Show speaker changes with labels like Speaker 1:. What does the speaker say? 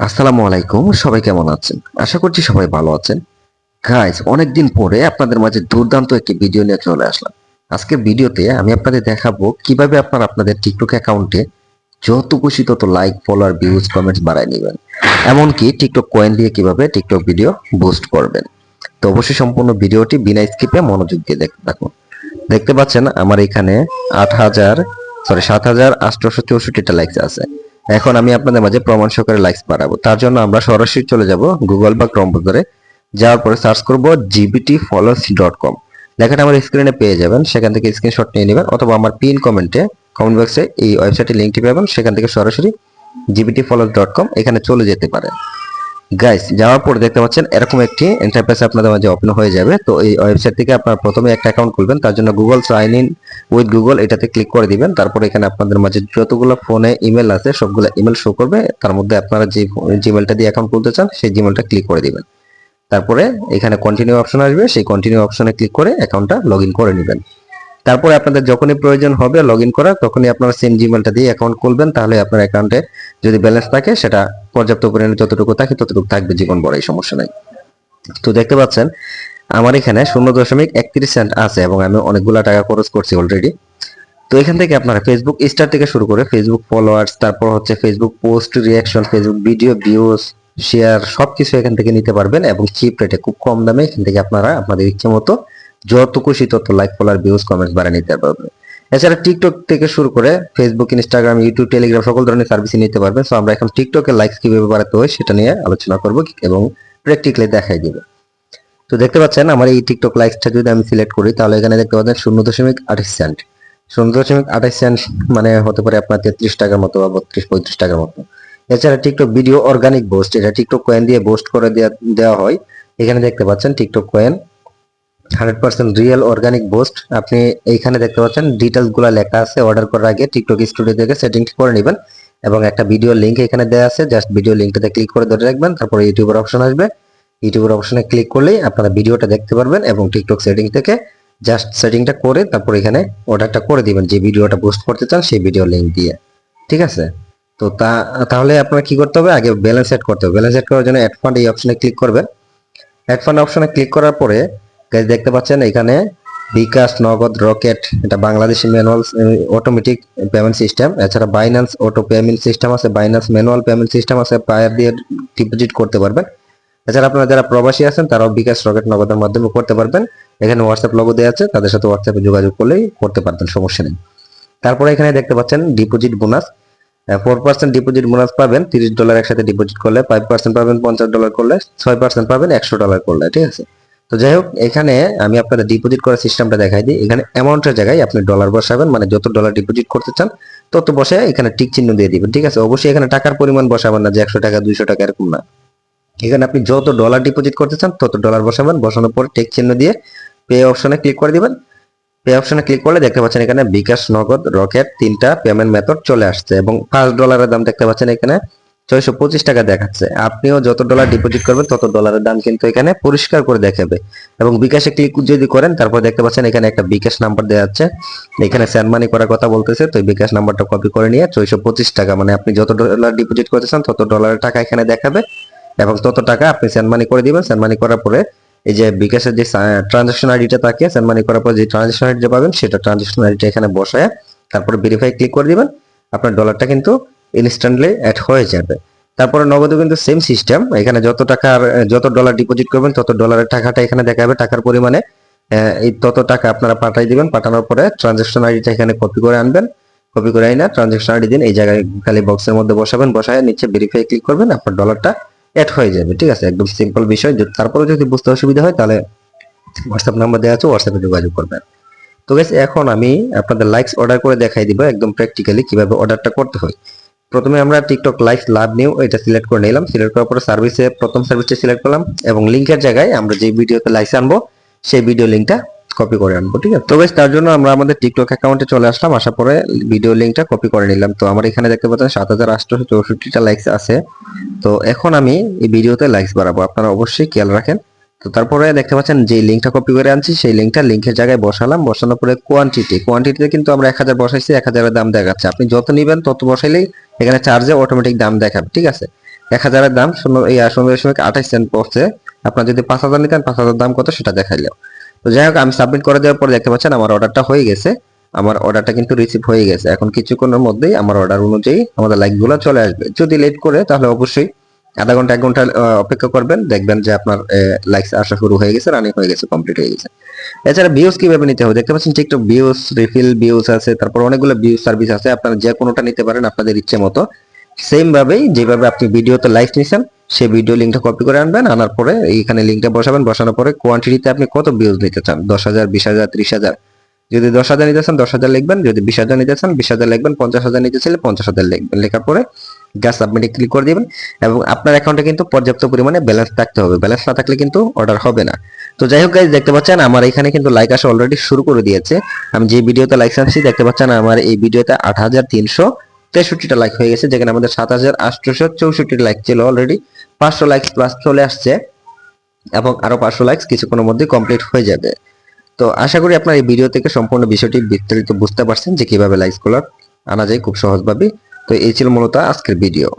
Speaker 1: আসসালামু আলাইকুম, সবাই কেমন আছেন? আশা করছি সবাই ভালো আছেন। গাইস, অনেকদিন পরে আপনাদের মাঝে দুর্দান্ত একটি ভিডিও নিয়ে চলে আসলাম। আজকের ভিডিওতে আমি আপনাদের দেখাবো কিভাবে আপনারা আপনাদের টিকটক অ্যাকাউন্টে যত খুশি তত লাইক, ফলোয়ার, ভিউজ, কমেন্টস বাড়ায় নেবেন। এমনকি টিকটক কয়েন দিয়ে কিভাবে টিকটক ভিডিও বুস্ট করবেন। তো অবশ্যই সম্পূর্ণ ভিডিওটি বিনা স্কিপে মনোযোগ দিয়ে দেখতে থাকুন। দেখতে পাচ্ছেন আমার এখানে 7,864টা লাইকস আছে। এখন আমি আপনাদের মাঝে প্রমাণ সহকারে লাইকস বাড়াবো। তার জন্য আমরা সরাসরি চলে যাব গুগল বা ক্রোম ব্রাউজারে। যাওয়ার পরে সার্চ করব gbtfollows.com। লেখাটা আমার স্ক্রিনে পেয়ে যাবেন, সেখান থেকে স্ক্রিনশট নিয়ে নেবেন, অথবা আমার পিন কমেন্ট বক্সে এই ওয়েবসাইটের লিঙ্কটি পাবেন, সেখান থেকে সরাসরি gbtfollows.com এখানে চলে যেতে পারেন। গাইস, যাওয়ার পর দেখতে পাচ্ছেন এরকম একটি ইন্টারফেস আপনাদের মাঝে ওপেন হয়ে যাবে। তো এই ওয়েবসাইট থেকে আপনারা প্রথমে একটা অ্যাকাউন্ট খুলবেন। তার জন্য Google sign in with Google এটাতে ক্লিক করে দিবেন। তারপর এখানে আপনাদের মাঝে যতগুলো ফোনে ইমেল আছে সবগুলো ইমেল শো করবে। তার মধ্যে আপনারা যে জিমেলটা দিয়ে অ্যাকাউন্ট খুলতে চান সেই জিমেলটা ক্লিক করে দিবেন। তারপরে এখানে কন্টিনিউ অপশন আসবে, সেই কন্টিনিউ অপশনে ক্লিক করে অ্যাকাউন্টটা লগইন করে নেবেন। তারপরে আপনাদের যখনই প্রয়োজন হবে লগ ইন করার, তখনই আপনারা সেম জিমেলটা দিয়ে অ্যাকাউন্ট খুলবেন। তাহলে আপনার অ্যাকাউন্টে যদি ব্যালেন্স থাকে সেটা পর্যাপ্ত পরিমাণে যতটুকু থাকে ততটুকু থাকবে, জীবন বড়াই সমস্যা নাই। তো দেখতে পাচ্ছেন আমার এখানে 0.31 সেন্ট আছে এবং আমি অনেকগুলা টাকা খরচ করছি অলরেডি। তো এখান থেকে আপনারা ফেসবুক স্টার থেকে শুরু করে ফেসবুক ফলোয়ার্স, তারপর হচ্ছে Facebook post, reaction, Facebook video, views, share সবকিছু এখান থেকে নিতে পারবেন এবং চিপ রেটে খুব কম দামে এখান থেকে আপনারা আপনাদের ইচ্ছে মতো যত খুশি তত লাইক, ফলোয়ার, ভিউজ, কমেন্টস বাড়িয়ে নিতে পারবেন। এছাড়া টিকটক থেকে শুরু করে ফেসবুক, ইনস্টাগ্রাম, ইউটিউব, টেলিগ্রাম সকল ধরনের সার্ভিস নিতে পারবেন। সো আমরা এখন টিকটকের লাইকস কিভাবে বাড়াতে হয় সেটা নিয়ে আলোচনা করব এবং প্র্যাকটিক্যালি দেখাই দিব। তো দেখতে পাচ্ছেন আমার এই টিকটক লাইকসটা যদি আমি সিলেক্ট করি, তাহলে এখানে দেখতে পাচ্ছেন 0.28 সেন্ট। 0.28 সেন্ট মানে হতে পারে আপনার 33 টাকার মতো বা 32-35 টাকার মতো। এছাড়া টিকটক ভিডিও অর্গানিক বোস্ট, এটা টিকটক কয়েন দিয়ে বোস্ট করে দেওয়া হয়। এখানে দেখতে পাচ্ছেন TikTok coin 100% real organic boost. আপনি এইখানে দেখতে পাচ্ছেন ডিটেলস গুলা লেখা আছে। অর্ডার করার আগে টিকটক স্টুডিও থেকে সেটিং করে নেবেন এবং একটা ভিডিও লিংক এখানে দেওয়া আছে, জাস্ট ভিডিও লিংকটাতে ক্লিক করে ধরে রাখবেন। তারপর ইউটিউবের অপশন আসবে, ইউটিউবের অপশনে ক্লিক করলেই আপনারা ভিডিওটা দেখতে পারবেন এবং টিকটক সেটিং থেকে জাস্ট সেটিংটা করে তারপর এখানে অর্ডারটা করে দিবেন যে ভিডিওটা পোস্ট করতে চান সেই ভিডিও লিংক দিয়ে। ঠিক আছে? তো তাহলে আপনারা কি করতে হবে, আগে ব্যালেন্স সেট করতে হবে। ব্যালেন্স সেট করার জন্য অ্যাড ফান্ড এই অপশনে ক্লিক করবেন। অ্যাড ফান্ড অপশনে ক্লিক করার পরে গাইস দেখতে পাচ্ছেন এখানে বিকাশ, নগদ, রকেট, এটা Bangladeshi manual automatic payment system. এছাড়া বাইন্যান্স অটো পেমেন্ট সিস্টেম আছে, বাইন্যান্স ম্যানুয়াল পেমেন্ট সিস্টেম আছে, পায়ার দিয়ে ডিপোজিট করতে পারবেন। এছাড়া আপনারা যারা প্রবাসী আছেন তারাও বিকাশ, রকেট, নগদের মাধ্যমে করতে পারবেন। এখানে হোয়াটসঅ্যাপ লোগো দেওয়া আছে, তাদের সাথে হোয়াটসঅ্যাপে যোগাযোগ করলেই করতে পারবেন, সমস্যা নেই। তারপরে এখানে দেখতে পাচ্ছেন ডিপোজিট বোনাস, 4% ডিপোজিট বোনাস পাবেন $30 একসাথে ডিপোজিট করলে, 5% পাবেন $50 করলে, 6% পাবেন $100 করলে। ঠিক আছে? তো যাই হোক, এখানে আমি আপনাদের ডিপোজিট করার সিস্টেমটা দেখাই দিই। এখানে অ্যামাউন্টের জায়গায় আপনি ডলার বসাবেন, মানে যত ডলার ডিপোজিট করতে চান তত বসে এখানে টিক চিহ্ন দিয়ে দিবেন। ঠিক আছে? অবশ্যই এখানে টাকার পরিমাণ বসাবেন না যে 100 টাকা 200 টাকা এরকম না। এখানে আপনি যত ডলার ডিপোজিট করতে চান তত ডলার বসাবেন, বসানোর পর টিক চিহ্ন দিয়ে পে অপশনে ক্লিক করে দিবেন। পে অপশনে ক্লিক করলে দেখতে পাচ্ছেন এখানে বিকাশ, নগদ, রকেট তিনটা পেমেন্ট মেথড চলে আসছে এবং $5 দাম দেখতে পাচ্ছেন এখানে 625 টাকা দেখাচ্ছে। আপনিও যত ডলার ডিপোজিট করবেন তত ডলারের দাম কিন্তু এখানে পরিষ্কার করে দেখাবে। এবং বিকাশে ক্লিক যদি করেন তারপর দেখতে পাচ্ছেন এখানে একটা বিকাশ নাম্বার দেওয়া আছে, এখানে সেন্ড মানি করার কথা বলতেছে। তো এই বিকাশ নাম্বারটা কপি করে নিয়ে 625 টাকা, মানে আপনি যত ডলার ডিপোজিট করতে চান তত ডলারের টাকা এখানে দেখাবে এবং তত টাকা আপনি সেন্ড মানি করে দিবেন। সেন্ড মানি করার পরে এই যে বিকাশের যে ট্রানজাকশন আইডিটা থাকে, সেন্ড মানি করার পর যে ট্রানজাকশন আইডি পাবেন সেটা ট্রানজাকশন আইডিটা এখানে বসায় তারপরে ভেরিফাই ক্লিক করে দিবেন। আপনার ডলারটা কিন্তু ইনস্ট্যান্টলি অ্যাড হয়ে যাবে। তারপরে নগদও কিন্তু সেম সিস্টেম, এখানে যত ডলার ডিপোজিট করবেন তত ডলারের টাকাটা এখানে দেখাবে, টাকার পরিমাণে এই তত টাকা আপনারা পাঠাই দিবেন। পাঠানোর পরে ট্রানজাকশন আইডিটা এখানে কপি করে আনবেন, কপি করে আইনা ট্রানজাকশন আইডি দিন, এই জায়গায় খালি বক্সের মধ্যে বসাবেন, বসায় নিচে ভেরিফাই ক্লিক করবেন, আপনার ডলারটা অ্যাড হয়ে যাবে। ঠিক আছে? একদম সিম্পল বিষয়। তারপরে যদি বুঝতে অসুবিধা হয় তাহলে হোয়াটসঅ্যাপ নাম্বার দেওয়া আছে, হোয়াটসঅ্যাপে যোগাযোগ করবেন। তো গাইস, এখন আমি আপনাদের লাইকস অর্ডার করে দেখাই দিব একদম প্র্যাকটিক্যালি কিভাবে অর্ডারটা করতে হয়। প্রথমে আমরা টিকটক লাইকস লাভ নিউ এটা সিলেক্ট করে নিলাম। সিলেক্ট করার পরে সার্ভিসে প্রথম সার্ভিসটা সিলেক্ট করলাম এবং লিংকের জায়গায় আমরা যে ভিডিওতে লাইকস আনবো সেই ভিডিও লিংকটা কপি করে আনবো। ঠিক আছে? তো গাইস, তার জন্য আমরা আমাদের টিকটক অ্যাকাউন্টে চলে আসলাম, আসার পরে ভিডিও লিংকটা কপি করে নিলাম। তো আমার এখানে দেখতে পাচ্ছেন 7,864টা লাইকস আছে। তো এখন আমি এই ভিডিওতে লাইকস বাড়াবো, আপনারা অবশ্যই খেয়াল রাখেন। তো তারপরে দেখতে পাচ্ছেন যে লিঙ্কটা কপি করে আনছি, সেই লিঙ্কের জায়গায় বসালাম, বসানোর পরে কোয়ান্টিটিতে কিন্তু আমরা 1000 বসাইছি, 1000 এর দাম দেখাচ্ছে। আপনি যত নিবেন তত বসাইলেই এখানে চার্জে অটোমেটিক দাম দেখাবে, ঠিক আছে। 1000 এর দাম 0.28 পড়ছে। আপনার যদি 5000 নিতেন 5000 দাম কত সেটা দেখাইলো। তো যাই হোক, আমি সাবমিট করে দেওয়ার পরে দেখতে পাচ্ছেন আমার অর্ডারটা হয়ে গেছে। আমার অর্ডারটা কিন্তু রিসিভ হয়ে গেছে। এখন কিছুক্ষণের মধ্যেই আমার অর্ডার অনুযায়ী আমাদের লাইকগুলো চলে আসবে। যদি লেট করে তাহলে অবশ্যই আধা ঘন্টা 1 ঘন্টা অপেক্ষা করবেন, দেখবেন যে আপনার লাইকস আসা শুরু হয়ে গেছে, রানিং হয়ে গেছে, কমপ্লিট হয়ে গেছে। এছাড়া ভিউজ কিভাবে নিতে হবে দেখতে পাচ্ছেন, টিকটক ভিউজ, রিফিল ভিউজ আছে, তারপর অনেকগুলো ভিউজ সার্ভিস আছে। আপনারা যে কোনোটা নিতে পারেন আপনাদের ইচ্ছে মতো। সেম ভাবেই যেভাবে আপনি ভিডিওতে লাইক নিছেন সেই ভিডিও লিঙ্কটা কপি করে আনবেন, আনার পরে এইখানে লিঙ্কটা বসাবেন, বসানোর পরে কোয়ান্টিটিতে আপনি কত ভিউজ নিতে চান, 10,000, 20,000, 30,000। যদি 10,000 নিতে চান 10,000 লিখবেন, যদি 20,000 নিতে চান 20,000 লিখবেন, 50,000 নিতে চাইলে 50,000 লিখবেন। লেখার পরে জাস্ট সাবমিটে ক্লিক করে দিবেন। এবং আপনার অ্যাকাউন্টে কিন্তু পর্যাপ্ত পরিমাণে ব্যালেন্স থাকতে হবে, ব্যালেন্স না থাকলে কিন্তু অর্ডার হবে না। তো যাই হোক গাইস, দেখতে পাচ্ছেন আমার এখানে কিন্তু লাইক আসা অলরেডি শুরু করে দিয়েছে। আমি যে ভিডিওতে লাইক আনছি দেখতে পাচ্ছেন আমার এই ভিডিওতে 8,363টা লাইক হয়ে গেছে, যেখানে আমাদের 7,864 লাইক ছিল অলরেডি। 500 লাইক প্লাস চলে আসছে এবং আরো 500 লাইক কিছুক্ষণের মধ্যে কমপ্লিট হয়ে যাবে। তো আশা করি আপনার এই ভিডিও থেকে সম্পূর্ণ বিষয়টি বিস্তারিত বুঝতে পারছেন যে কিভাবে লাইকস গুলো আনা যায় খুব সহজভাবে। তো এই ছিল মূলত আজকের ভিডিও।